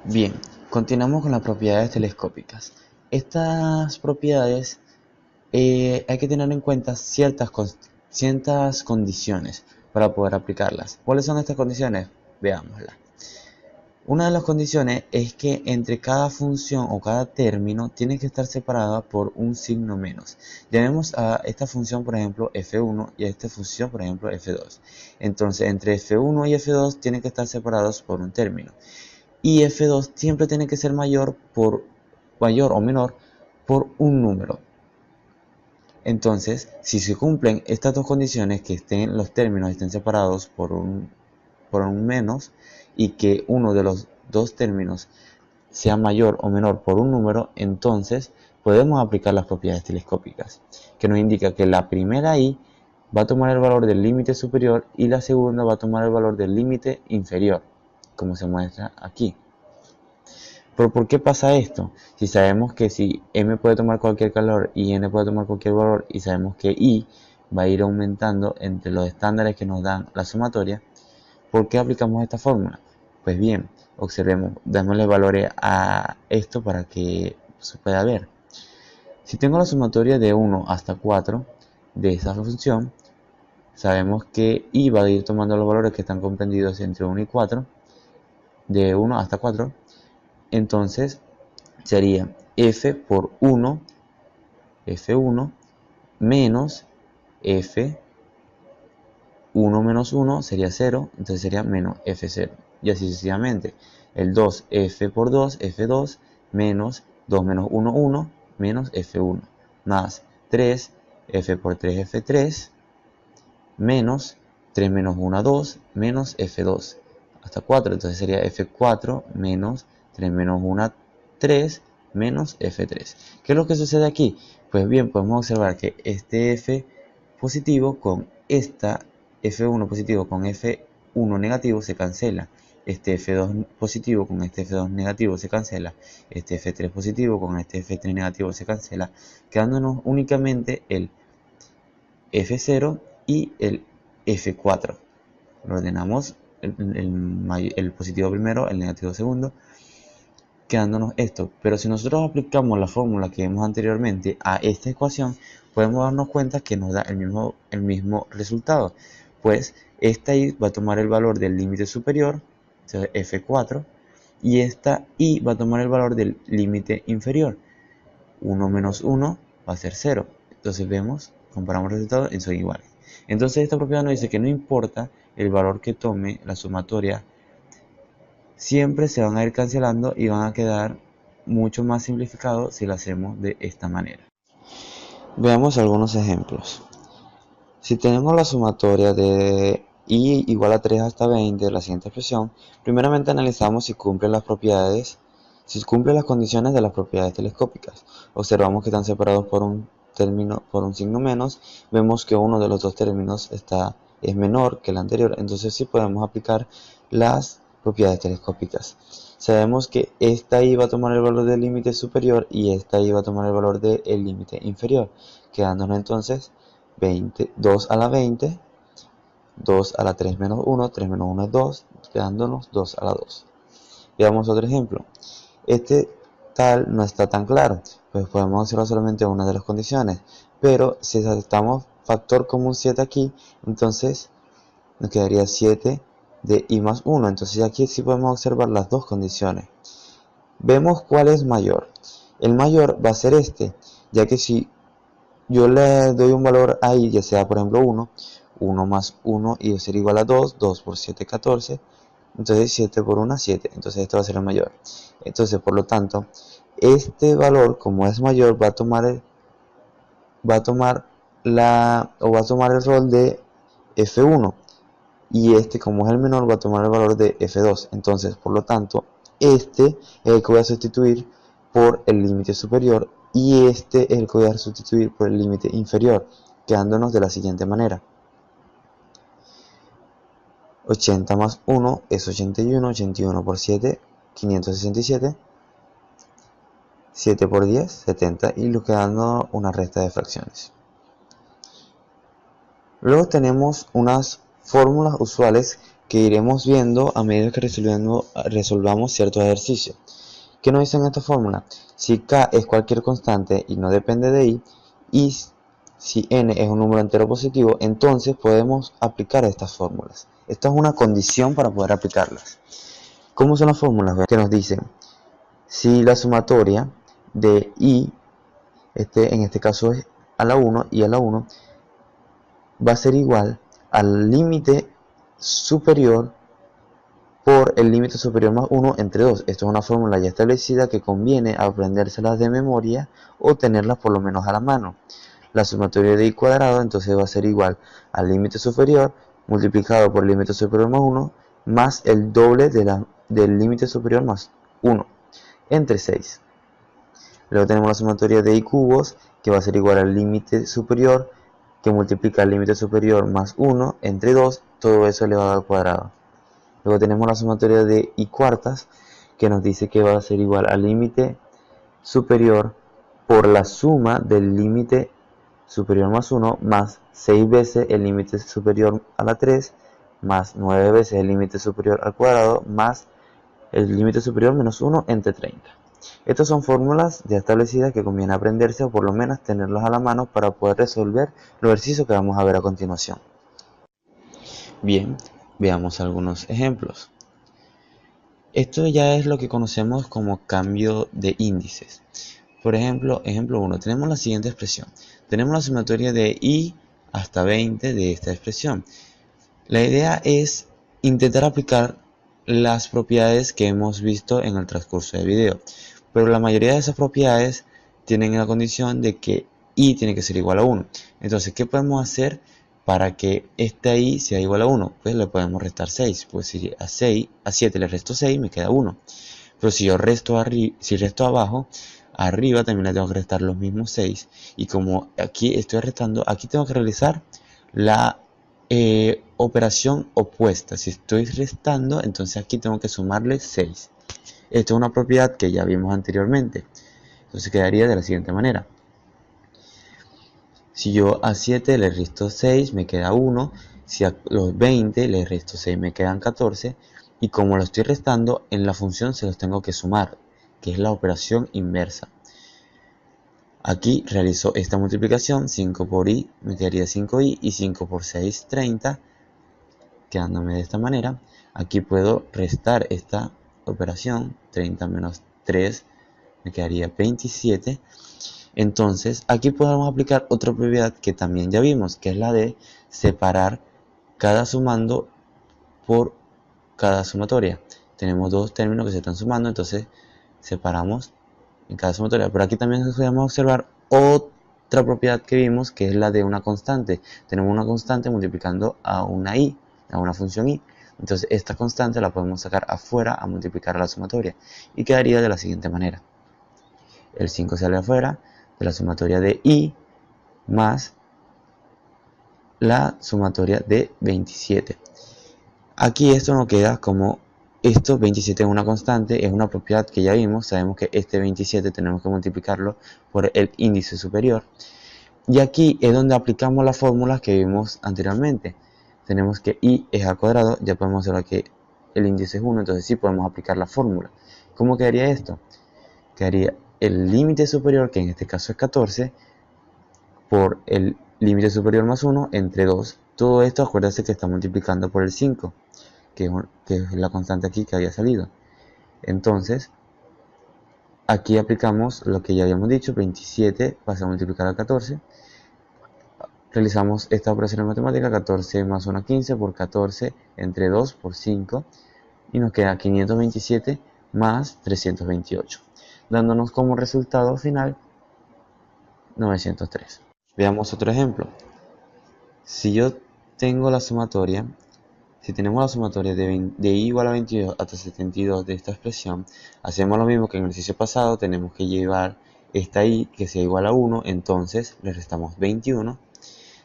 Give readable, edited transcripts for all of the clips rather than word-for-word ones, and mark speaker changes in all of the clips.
Speaker 1: Bien, continuamos con las propiedades telescópicas. Estas propiedades hay que tener en cuenta ciertas condiciones para poder aplicarlas. ¿Cuáles son estas condiciones? Veámoslas. Una de las condiciones es que entre cada función o cada término tiene que estar separada por un signo menos. Llamemos a esta función, por ejemplo, f1 y a esta función, por ejemplo, f2. Entonces, entre f1 y f2 tienen que estar separados por un término. Y f2 siempre tiene que ser mayor o menor por un número. Entonces, si se cumplen estas dos condiciones, que los términos estén separados por un menos y que uno de los dos términos sea mayor o menor por un número, entonces podemos aplicar las propiedades telescópicas, que nos indica que la primera i va a tomar el valor del límite superior y la segunda va a tomar el valor del límite inferior, como se muestra aquí. ¿Pero por qué pasa esto? Si sabemos que si m puede tomar cualquier valor y n puede tomar cualquier valor, y sabemos que i va a ir aumentando entre los estándares que nos dan la sumatoria, ¿por qué aplicamos esta fórmula? Pues bien, observemos, démosle valores a esto para que se pueda ver. Si tengo la sumatoria de 1 hasta 4 de esa función, sabemos que i va a ir tomando los valores que están comprendidos entre 1 y 4, de 1 hasta 4, entonces sería f por 1, f1, menos f1 menos 1 sería 0, entonces sería menos f0. Y así sucesivamente. El 2, f por 2, f2, menos 2 menos 1, 1, menos f1. Más 3, f por 3, f3, menos 3 menos 1, 2, menos f2. Hasta 4, entonces sería f4 menos 3 menos 1, 3, menos f3. ¿Qué es lo que sucede aquí? Pues bien, podemos observar que este f positivo con esta f1 positivo con f1 negativo se cancela. Este f2 positivo con este f2 negativo se cancela. Este f3 positivo con este f3 negativo se cancela, quedándonos únicamente el f0 y el f4. Lo ordenamos el positivo primero, el negativo segundo, quedándonos esto. Pero si nosotros aplicamos la fórmula que vimos anteriormente a esta ecuación, podemos darnos cuenta que nos da el mismo resultado, pues esta i va a tomar el valor del límite superior, o sea, f4, y esta i va a tomar el valor del límite inferior. 1 menos 1 va a ser 0. Entonces vemos, comparamos los resultados y son iguales. Entonces esta propiedad nos dice que no importa el valor que tome la sumatoria, siempre se van a ir cancelando y van a quedar mucho más simplificados si lo hacemos de esta manera. Veamos algunos ejemplos. Si tenemos la sumatoria de i igual a 3 hasta 20 de la siguiente expresión, primeramente analizamos si cumple las condiciones de las propiedades telescópicas. Observamos que están separados por un signo menos. Vemos que uno de los dos términos es menor que el anterior, entonces sí podemos aplicar las propiedades telescópicas. Sabemos que esta i va a tomar el valor del límite superior y esta i va a tomar el valor del límite inferior, quedándonos entonces 2 a la 20, 2 a la 3 menos 1, 3 menos 1 es 2, quedándonos 2 a la 2. Veamos otro ejemplo. Este tal no está tan claro, pues podemos observar solamente una de las condiciones, pero si aceptamos factor común 7 aquí, entonces nos quedaría 7 de i más 1, entonces aquí sí podemos observar las dos condiciones. Vemos cuál es mayor. El mayor va a ser este, ya que si yo le doy un valor a i, ya sea por ejemplo 1, 1 más 1 y va a ser igual a 2, 2 por 7, 14, entonces 7 por 1, 7, entonces este va a ser el mayor. Entonces, por lo tanto, este valor, como es mayor, va a tomar el rol de f1, y este, como es el menor, va a tomar el valor de f2. Entonces, por lo tanto, este es el que voy a sustituir por el límite superior y este es el que voy a sustituir por el límite inferior, quedándonos de la siguiente manera. 80 más 1 es 81, 81 por 7, 567, 7 por 10, 70, y lo quedando una resta de fracciones. Luego tenemos unas fórmulas usuales que iremos viendo a medida que resolvamos ciertos ejercicios. ¿Qué nos dicen esta fórmula? Si k es cualquier constante y no depende de i, y si n es un número entero positivo, entonces podemos aplicar estas fórmulas. Esta es una condición para poder aplicarlas. ¿Cómo son las fórmulas? Que nos dicen, si la sumatoria de i, en este caso es a la 1 y a la 1, va a ser igual al límite superior por el límite superior más 1 entre 2. Esto es una fórmula ya establecida que conviene aprendérselas de memoria o tenerlas por lo menos a la mano. La sumatoria de i cuadrado entonces va a ser igual al límite superior multiplicado por el límite superior más 1 más el doble del límite superior más 1 entre 6. Luego tenemos la sumatoria de i cubos que va a ser igual al límite superior que multiplica el límite superior más 1 entre 2, todo eso elevado al cuadrado. Luego tenemos la sumatoria de i cuartas que nos dice que va a ser igual al límite superior por la suma del límite superior más 1 más 6 veces el límite superior a la 3 más 9 veces el límite superior al cuadrado más el límite superior menos 1 entre 30. Estas son fórmulas ya establecidas que conviene aprenderse o por lo menos tenerlas a la mano para poder resolver los ejercicios que vamos a ver a continuación. Bien, veamos algunos ejemplos. Esto ya es lo que conocemos como cambio de índices. Por ejemplo, ejemplo 1, tenemos la siguiente expresión. Tenemos la sumatoria de i hasta 20 de esta expresión. La idea es intentar aplicar las propiedades que hemos visto en el transcurso del video. Pero la mayoría de esas propiedades tienen la condición de que i tiene que ser igual a 1. Entonces, ¿qué podemos hacer para que esta i sea igual a 1? Pues le podemos restar 6. Pues si a 7 le resto 6, me queda 1. Pero si yo resto abajo, arriba también le tengo que restar los mismos 6. Y como aquí estoy restando, aquí tengo que realizar la operación opuesta. Si estoy restando, entonces aquí tengo que sumarle 6. Esto es una propiedad que ya vimos anteriormente. Entonces quedaría de la siguiente manera. Si yo a 7 le resto 6, me queda 1. Si a los 20 le resto 6, me quedan 14. Y como lo estoy restando, en la función se los tengo que sumar, que es la operación inversa. Aquí realizo esta multiplicación, 5 por i me quedaría 5i y 5 por 6, 30, quedándome de esta manera. Aquí puedo restar esta operación, 30 menos 3 me quedaría 27. Entonces aquí podemos aplicar otra propiedad que también ya vimos, que es la de separar cada sumando por cada sumatoria. Tenemos dos términos que se están sumando, entonces separamos en cada sumatoria. Pero aquí también podemos observar otra propiedad que vimos, que es la de una constante. Tenemos una constante multiplicando a una i, a una función i. Entonces esta constante la podemos sacar afuera a multiplicar a la sumatoria y quedaría de la siguiente manera. El 5 sale afuera de la sumatoria de i más la sumatoria de 27. Aquí esto nos queda como esto, 27 es una constante, es una propiedad que ya vimos. Sabemos que este 27 tenemos que multiplicarlo por el índice superior. Y aquí es donde aplicamos las fórmulas que vimos anteriormente. Tenemos que i es al cuadrado, ya podemos ver que el índice es 1, entonces sí podemos aplicar la fórmula. ¿Cómo quedaría esto? Quedaría el límite superior, que en este caso es 14, por el límite superior más 1 entre 2. Todo esto acuérdense que está multiplicando por el 5, que es la constante aquí que había salido. Entonces, aquí aplicamos lo que ya habíamos dicho, 27 pasa a multiplicar a 14. Realizamos esta operación en matemática, 14 más 1, 15, por 14 entre 2 por 5. Y nos queda 527 más 328, dándonos como resultado final 903. Veamos otro ejemplo. Si tenemos la sumatoria de i igual a 22 hasta 72 de esta expresión, hacemos lo mismo que en el ejercicio pasado. Tenemos que llevar esta i que sea igual a 1, entonces le restamos 21.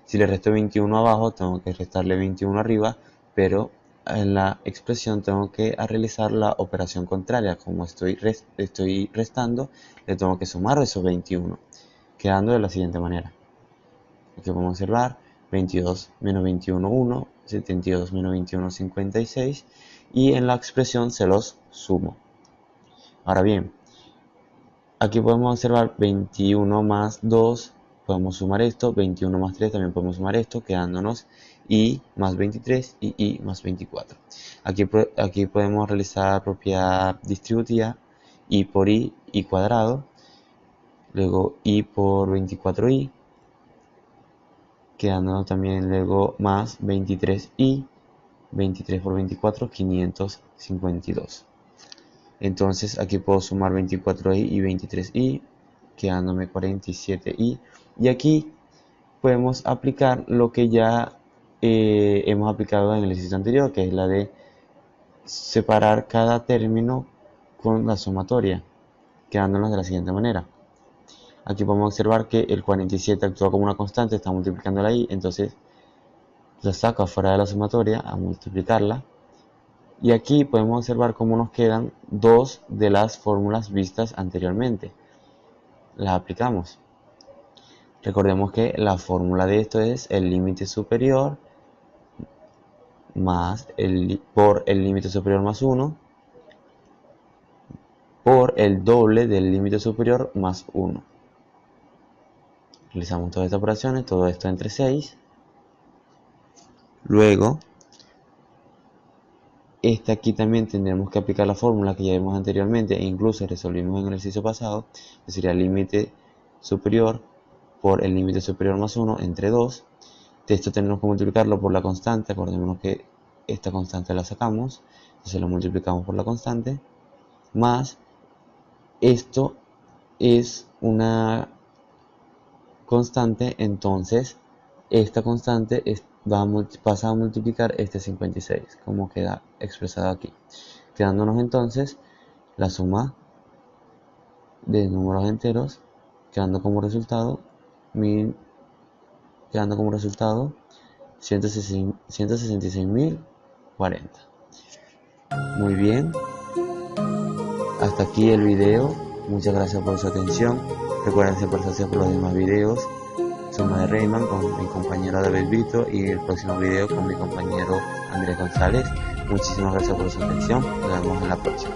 Speaker 1: Si le resto 21 abajo, tengo que restarle 21 arriba, pero en la expresión tengo que realizar la operación contraria. Como estoy restando, le tengo que sumar esos 21, quedando de la siguiente manera. Aquí podemos observar 22 menos 21, 1, 72 menos 21, 56, y en la expresión se los sumo. Ahora bien, aquí podemos observar 21 más 2, podemos sumar esto, 21 más 3 también podemos sumar esto, quedándonos y más 23 y más 24. Aquí podemos realizar propiedad distributiva, y por y cuadrado, luego y por 24y, quedándonos también luego más 23y, 23 por 24, 552. Entonces aquí puedo sumar 24i y 23i, quedándome 47i. Y aquí podemos aplicar lo que ya hemos aplicado en el ejercicio anterior, que es la de separar cada término con la sumatoria, quedándonos de la siguiente manera. Aquí podemos observar que el 47 actúa como una constante, está multiplicándola ahí, entonces la saco fuera de la sumatoria a multiplicarla. Y aquí podemos observar cómo nos quedan dos de las fórmulas vistas anteriormente. Las aplicamos. Recordemos que la fórmula de esto es el límite superior más por el límite superior más 1 por el doble del límite superior más 1. Realizamos todas estas operaciones, todo esto entre 6. Luego, aquí también tendremos que aplicar la fórmula que ya vimos anteriormente e incluso resolvimos en el ejercicio pasado, que sería el límite superior por el límite superior más 1 entre 2. De esto tenemos que multiplicarlo por la constante. Acordémonos que esta constante la sacamos, entonces lo multiplicamos por la constante, más esto es una constante, entonces esta constante pasa a multiplicar este 56, como queda expresado aquí, quedándonos entonces la suma de números enteros, quedando como resultado 166.040. Muy bien, hasta aquí el video. Muchas gracias por su atención. Recuerden esforzarse por los demás videos. Suma de Riemann con mi compañero David Vito, y el próximo video con mi compañero Andrés González. Muchísimas gracias por su atención. Nos vemos en la próxima.